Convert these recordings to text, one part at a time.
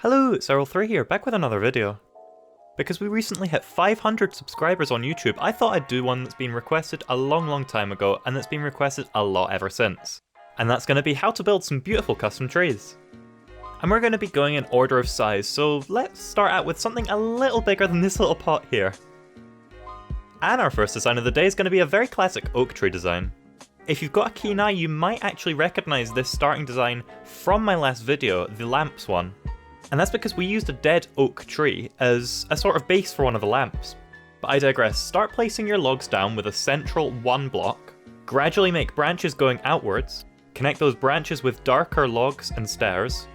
Hello, it's Errolthree here, back with another video. Because we recently hit 500 subscribers on YouTube, I thought I'd do one that's been requested a long time ago, and that's been requested a lot ever since. And that's going to be how to build some beautiful custom trees. And we're going to be going in order of size, so let's start out with something a little bigger than this little pot here. And our first design of the day is going to be a very classic oak tree design. If you've got a keen eye, you might actually recognise this starting design from my last video, the lamps one. And that's because we used a dead oak tree as a sort of base for one of the lamps. But I digress. Start placing your logs down with a central one block, gradually make branches going outwards, connect those branches with darker logs and stairs,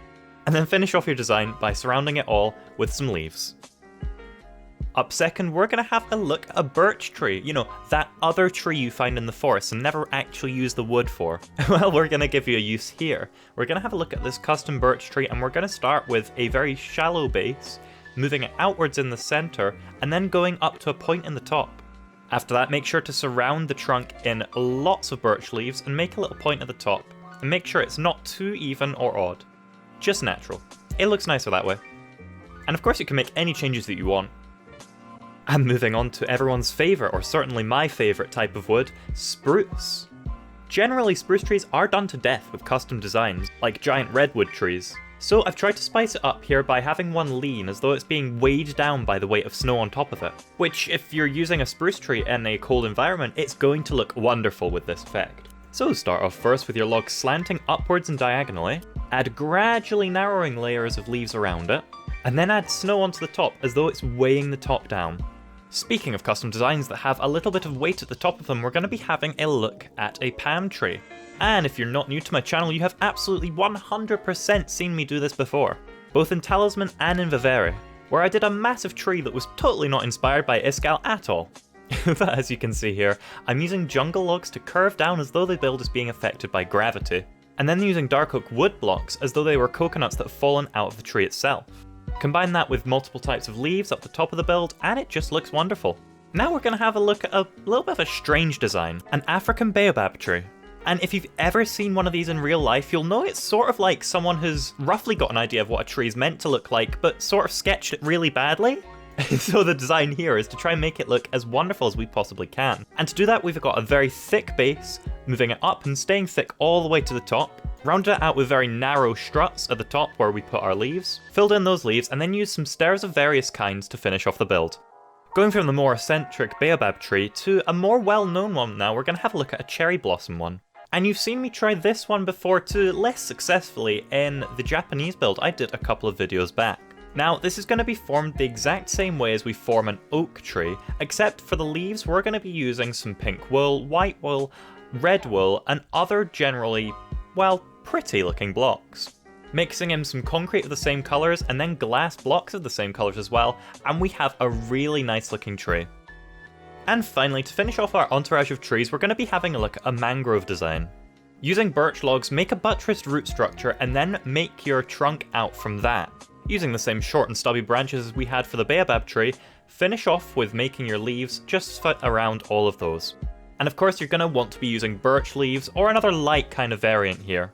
and then finish off your design by surrounding it all with some leaves. Up second, we're going to have a look at a birch tree. You know, that other tree you find in the forest and never actually use the wood for. Well, we're going to give you a use here. We're going to have a look at this custom birch tree, and we're going to start with a very shallow base, moving it outwards in the center, and then going up to a point in the top. After that, make sure to surround the trunk in lots of birch leaves and make a little point at the top, and make sure it's not too even or odd. Just natural. It looks nicer that way. And of course you can make any changes that you want. And moving on to everyone's favourite, or certainly my favourite type of wood, spruce. Generally, spruce trees are done to death with custom designs, like giant redwood trees. So I've tried to spice it up here by having one lean as though it's being weighed down by the weight of snow on top of it. Which, if you're using a spruce tree in a cold environment, it's going to look wonderful with this effect. So start off first with your logs slanting upwards and diagonally, add gradually narrowing layers of leaves around it, and then add snow onto the top as though it's weighing the top down. Speaking of custom designs that have a little bit of weight at the top of them, we're going to be having a look at a palm tree. And if you're not new to my channel, you have absolutely 100% seen me do this before, both in Talisman and in Vivere, where I did a massive tree that was totally not inspired by Iskall at all. But as you can see here, I'm using jungle logs to curve down as though the build is being affected by gravity, and then using dark oak wood blocks as though they were coconuts that have fallen out of the tree itself. Combine that with multiple types of leaves up the top of the build, and it just looks wonderful. Now we're going to have a look at a little bit of a strange design, an African Baobab tree. And if you've ever seen one of these in real life, you'll know it's sort of like someone has roughly got an idea of what a tree is meant to look like, but sort of sketched it really badly. So the design here is to try and make it look as wonderful as we possibly can. And to do that, we've got a very thick base, moving it up and staying thick all the way to the top. Rounded it out with very narrow struts at the top where we put our leaves, filled in those leaves, and then used some stairs of various kinds to finish off the build. Going from the more eccentric Baobab tree to a more well-known one now, we're going to have a look at a cherry blossom one. And you've seen me try this one before too, less successfully, in the Japanese build I did a couple of videos back. Now, this is going to be formed the exact same way as we form an oak tree, except for the leaves we're going to be using some pink wool, white wool, red wool, and other generally, well, pretty looking blocks. Mixing in some concrete of the same colours and then glass blocks of the same colours as well, and we have a really nice looking tree. And finally, to finish off our entourage of trees, we're going to be having a look at a mangrove design. Using birch logs, make a buttressed root structure and then make your trunk out from that. Using the same short and stubby branches as we had for the Baobab tree, finish off with making your leaves just fit around all of those. And of course you're going to want to be using birch leaves or another light kind of variant here.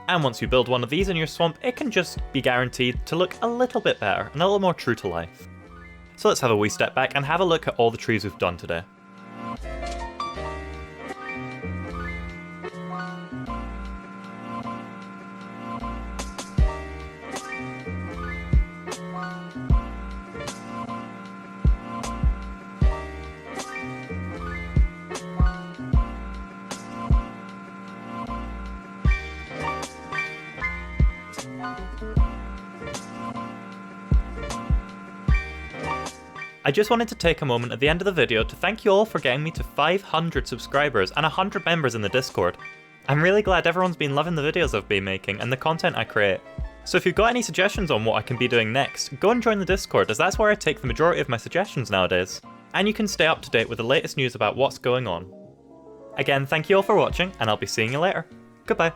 And once you build one of these in your swamp, it can just be guaranteed to look a little bit better and a little more true to life. So let's have a wee step back and have a look at all the trees we've done today. I just wanted to take a moment at the end of the video to thank you all for getting me to 500 subscribers and 100 members in the Discord. I'm really glad everyone's been loving the videos I've been making and the content I create. So if you've got any suggestions on what I can be doing next, go and join the Discord as that's where I take the majority of my suggestions nowadays. And you can stay up to date with the latest news about what's going on. Again, thank you all for watching and I'll be seeing you later. Goodbye.